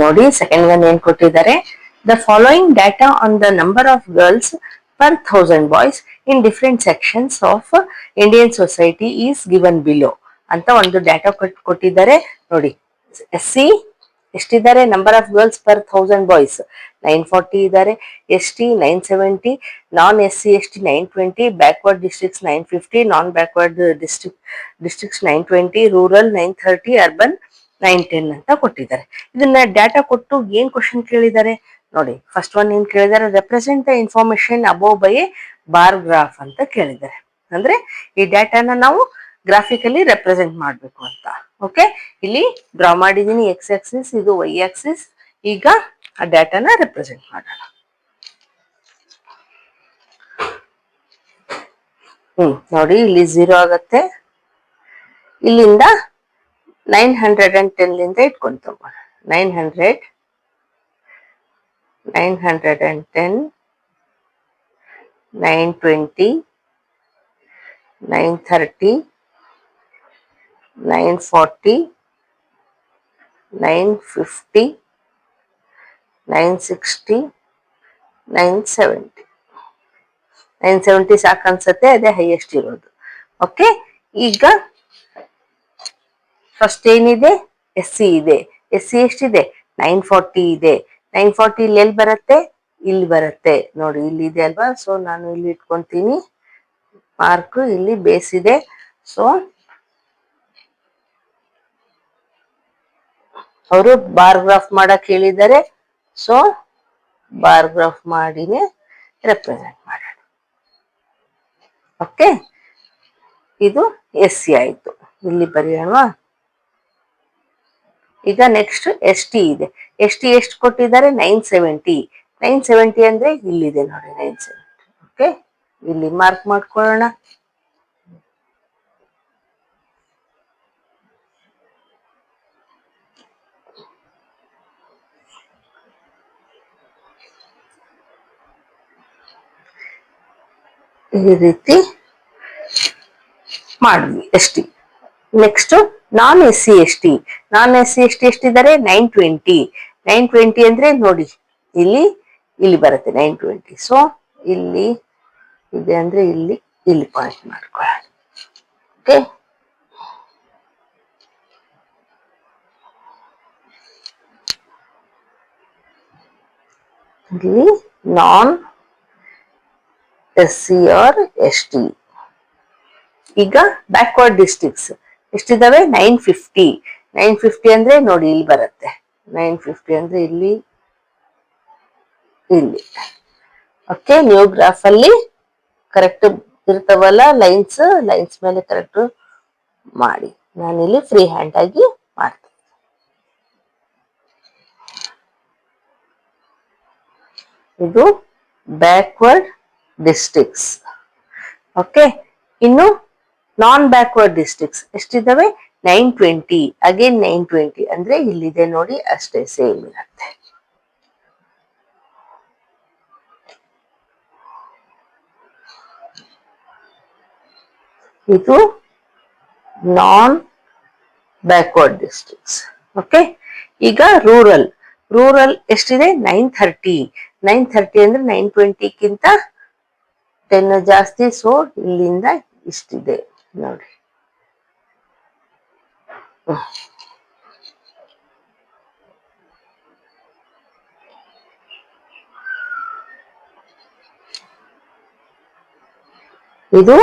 ನೋಡಿ second one ಏನ್ ಕೊಟ್ಟಿದ್ದಾರೆ, the following data on the number of girls per 1000 boys in different sections of Indian society is given below ಅಂತ ಒಂದು data ಕೊಟ್ಟಿದ್ದಾರೆ ನೋಡಿ. SC ಎಷ್ಟಿದ್ದಾರೆ, number of girls per 1000 boys 940 ಇದ್ದಾರೆ, ST 970, non SC ST 920, backward districts 950, non backward districts 920, rural 930, urban 910 ಅಂತ ಕೊಟ್ಟಿದ್ದಾರೆ. ಇದನ್ನ data ಕೊಟ್ಟು ಏನ್ ಕ್ವಶನ್ ಕೇಳಿದ್ದಾರೆ ನೋಡಿ. ಫಸ್ಟ್ ಒನ್ ಏನ್ ಕೇಳಿದ್ದಾರೆ, represent the information above by A bar graph ಅಂತ ಕೇಳಿದ್ದಾರೆ. ಅಂದ್ರೆ ಈ ಡಾಟಾನ ನಾವು ಗ್ರಾಫಿಕಲಿ ರೆಪ್ರೆಸೆಂಟ್ ಮಾಡ್ಬೇಕು ಅಂತ. ಓಕೆ, ಇಲ್ಲಿ ಡ್ರಾ ಮಾಡಿದೀನಿ ಎಕ್ಸ್ ಆಕ್ಸಿಸ್, ಇದು ವೈ ಆಕ್ಸಿಸ್. ಈಗ ಆ ಡಾಟಾನ ರೆಪ್ರೆಸೆಂಟ್ ಮಾಡೋಣ. ನೋಡಿ ಇಲ್ಲಿ 0 ಆಗತ್ತೆ, ಇಲ್ಲಿಂದ 910 ಲಿಂದ ಇಟ್ಕೊಂತ 900, 910, 920, 930, 940, 950, 960, 970. 970 ಸಾಕು ಅನ್ಸತ್ತೆ, ಅದೇ ಹೈಯೆಸ್ಟ್ ಇರೋದು. ಓಕೆ, ಈಗ ಫಸ್ಟ್ ಏನಿದೆ, SC ಇದೆ. SC ಎಷ್ಟಿದೆ, 940 ಇದೆ. 940 ಇಲ್ಲಿ ಎಲ್ಲಿ ಬರುತ್ತೆ, ಇಲ್ಲಿ ಬರುತ್ತೆ ನೋಡಿ, ಇಲ್ಲಿ ಇದೆ ಅಲ್ವಾ. ಸೊ ನಾನು ಇಲ್ಲಿ ಇಟ್ಕೊಂತೀನಿ ಮಾರ್ಕ್, ಇಲ್ಲಿ ಬೇಸ್ ಇದೆ. ಸೊ ಅವರು ಬಾರ್ ಗ್ರಾಫ್ ಮಾಡಕ್ ಹೇಳಿದ್ದಾರೆ. ಸೊ ಬಾರ್ ಗ್ರಾಫ್ ಮಾಡಿನೇ ರೆಪ್ರೆಸೆಂಟ್ ಮಾಡೋಣ. ಓಕೆ, ಇದು SC ಆಯ್ತು, ಇಲ್ಲಿ ಬರೆಯೋಣ. ಈಗ ನೆಕ್ಸ್ಟ್ ST ಇದೆ. ST ಎಷ್ಟು ಕೊಟ್ಟಿದ್ದಾರೆ, 970. 970 ಅಂದ್ರೆ ಇಲ್ಲಿದೆ ನೋಡಿ, 970. ಓಕೆ, ಇಲ್ಲಿ ಮಾರ್ಕ್ ಮಾಡ್ಕೊಳ್ಳೋಣ. ಈ ರೀತಿ ಮಾಡಿದ್ವಿ ST. ನೆಕ್ಸ್ಟ್ ನಾನ್ SC ST. ನಾನ್ SC ST ಎಷ್ಟಿದ್ದಾರೆ, 920. 920 ಅಂದ್ರೆ ನೋಡಿ, ಇಲ್ಲಿ ಬರುತ್ತೆ 920. ಸೊ ಇಲ್ಲಿ ಇದೆ ಅಂದ್ರೆ ಇಲ್ಲಿ ಪಾಯಿಂಟ್ ಮಾಡ್ಕೊಳ್ಳೋಣ. ಓಕೆ, ಇಲ್ಲಿ ನಾನ್ SC ಆರ್ ST. ಈಗ ಬ್ಯಾಕ್ವರ್ಡ್ ಡಿಸ್ಟ್ರಿಕ್ಟ್ಸ್ ಎಷ್ಟಿದಾವೆ, 950. 950 ಅಂದ್ರೆ ನೋಡಿ ಇಲ್ಲಿ ಬರುತ್ತೆ. 950 ಅಂದ್ರೆ ಇಲ್ಲಿ. ಓಕೆ, ನ್ಯೂ ಗ್ರಾಫ್ ಅಲ್ಲಿ ಕರೆಕ್ಟ್ ಇರ್ತಾವಲ್ಲ ಲೈನ್ಸ್ ಮೇಲೆ ಕರೆಕ್ಟ್ ಮಾಡಿ. ನಾನಿಲ್ಲಿ ಫ್ರೀ ಹ್ಯಾಂಡ್ ಆಗಿ ಮಾಡ್ತೀನಿ. ಇದು ಬ್ಯಾಕ್ವರ್ಡ್ ಡಿಸ್ಟ್ರಿಕ್ಟ್ಸ್. ಓಕೆ, ಇನ್ನು ನಾನ್ ಬ್ಯಾಕ್ವರ್ಡ್ ಡಿಸ್ಟ್ರಿಕ್ಟ್ಸ್ ಎಷ್ಟಿದಾವೆ, 920. ಅಗೇನ್ 920 ಅಂದ್ರೆ ಇಲ್ಲಿದೆ ನೋಡಿ, ಅಷ್ಟೇ ಸೇಮ್ ಇರುತ್ತೆ. ಇದು ನಾನ್ ಬ್ಯಾಕ್ವರ್ಡ್ ಡಿಸ್ಟ್ರಿಕ್ಟ್ಸ್. ಓಕೆ, ಈಗ ರೂರಲ್ ಎಷ್ಟಿದೆ, 930. 930 ಅಂದ್ರೆ 920ಗಿಂತ 10 ಜಾಸ್ತಿ. ಸೊ ಇಲ್ಲಿಂದ ಇಷ್ಟಿದೆ ನೋಡಿ. ಇದು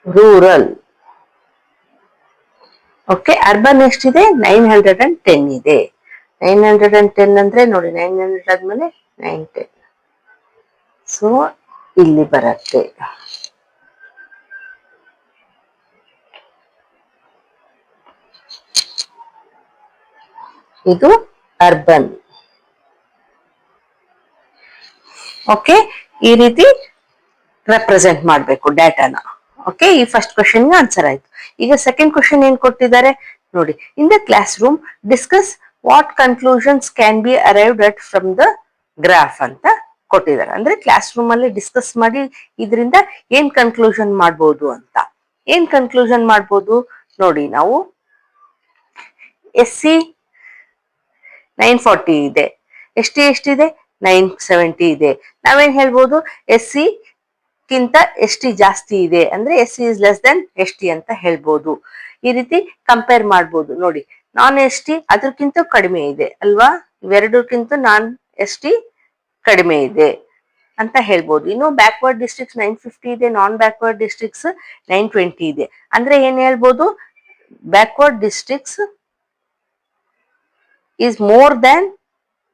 ರೂರಲ್. ಓಕೆ, ಅರ್ಬನ್ ಎಷ್ಟಿದೆ, 910 ಇದೆ. 910 ಅಂದ್ರೆ ನೋಡಿ, 900 ಆದ್ಮೇಲೆ 910. ಸೊ ಇಲ್ಲಿ ಬರುತ್ತೆ. ಇದು ಅರ್ಬನ್. ಓಕೆ, ಈ ರೀತಿ ರೆಪ್ರೆಸೆಂಟ್ ಮಾಡಬೇಕು ಡಾಟಾನ. ಓಕೆ, ಈ ಫಸ್ಟ್ ಕ್ವಶನ್ ಆನ್ಸರ್ ಆಯ್ತು. ಈಗ ಸೆಕೆಂಡ್ ಕ್ವಶನ್ ಏನ್ ಕೊಟ್ಟಿದ್ದಾರೆ ನೋಡಿ. In the class room discuss what conclusions can be arrived at from the graph ಅಂತ ಕೊಟ್ಟಿದ್ದಾರೆ. ಅಂದ್ರೆ ಕ್ಲಾಸ್ ರೂಮ್ ಅಲ್ಲಿ ಡಿಸ್ಕಸ್ ಮಾಡಿ ಇದರಿಂದ ಏನ್ ಕನ್ಕ್ಲೂಷನ್ ಮಾಡ್ಬೋದು ಅಂತ. ಏನ್ ಕನ್ಕ್ಲೂಷನ್ ಮಾಡ್ಬೋದು ನೋಡಿ. ನಾವು SC 940 ಇದೆ. ಎಸ್ ಟಿ ಎಷ್ಟಿದೆ? 970 ಇದೆ. ನಾವೇನ್ ಹೇಳ್ಬೋದು? ಎಸ್ ಸಿ ಗಿಂತ ಎಸ್ ಟಿ ಜಾಸ್ತಿ ಇದೆ ಅಂದ್ರೆ S C is less than S T ಅಂತ ಹೇಳ್ಬೋದು. ಈ ರೀತಿ ಕಂಪೇರ್ ಮಾಡ್ಬೋದು. ನೋಡಿ, ನಾನ್ ಎಸ್ ಟಿ ಅದಕ್ಕಿಂತ ಕಡಿಮೆ ಇದೆ ಅಲ್ವಾ? ಇವೆರಡಕ್ಕಿಂತ ನಾನ್ ಎಸ್ ಟಿ ಕಡಿಮೆ ಇದೆ ಅಂತ ಹೇಳ್ಬೋದು. ಇನ್ನು ಬ್ಯಾಕ್ವರ್ಡ್ ಡಿಸ್ಟ್ರಿಕ್ಟ್ಸ್ 950 ಇದೆ, ನಾನ್ ಬ್ಯಾಕ್ವರ್ಡ್ ಡಿಸ್ಟ್ರಿಕ್ಟ್ಸ್ 920 ಇದೆ. ಅಂದ್ರೆ ಏನ್ ಹೇಳ್ಬೋದು? Backward districts is more than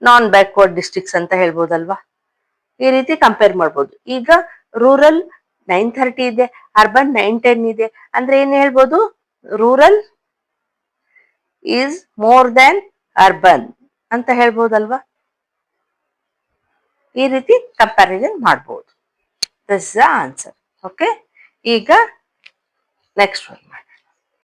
non backward districts ಅಂತ ಹೇಳ್ಬೋದಲ್ವಾ? ಈ ರೀತಿ ಕಂಪೇರ್ ಮಾಡ್ಬೋದು. ಈಗ ರೂರಲ್ 930 ಇದೆ, ಅರ್ಬನ್ 910 ಇದೆ. ಅಂದ್ರೆ ಏನ್ ಹೇಳ್ಬೋದು? Rural is more than urban ಅಂತ ಹೇಳ್ಬೋದಲ್ವಾ? ಈ ರೀತಿ ಕಂಪ್ಯಾರಿಸನ್ ಮಾಡ್ಬೋದು. This is the answer. Okay, ಈಗ ನೆಕ್ಸ್ಟ್ ಒನ್ ಮಾಡಿ.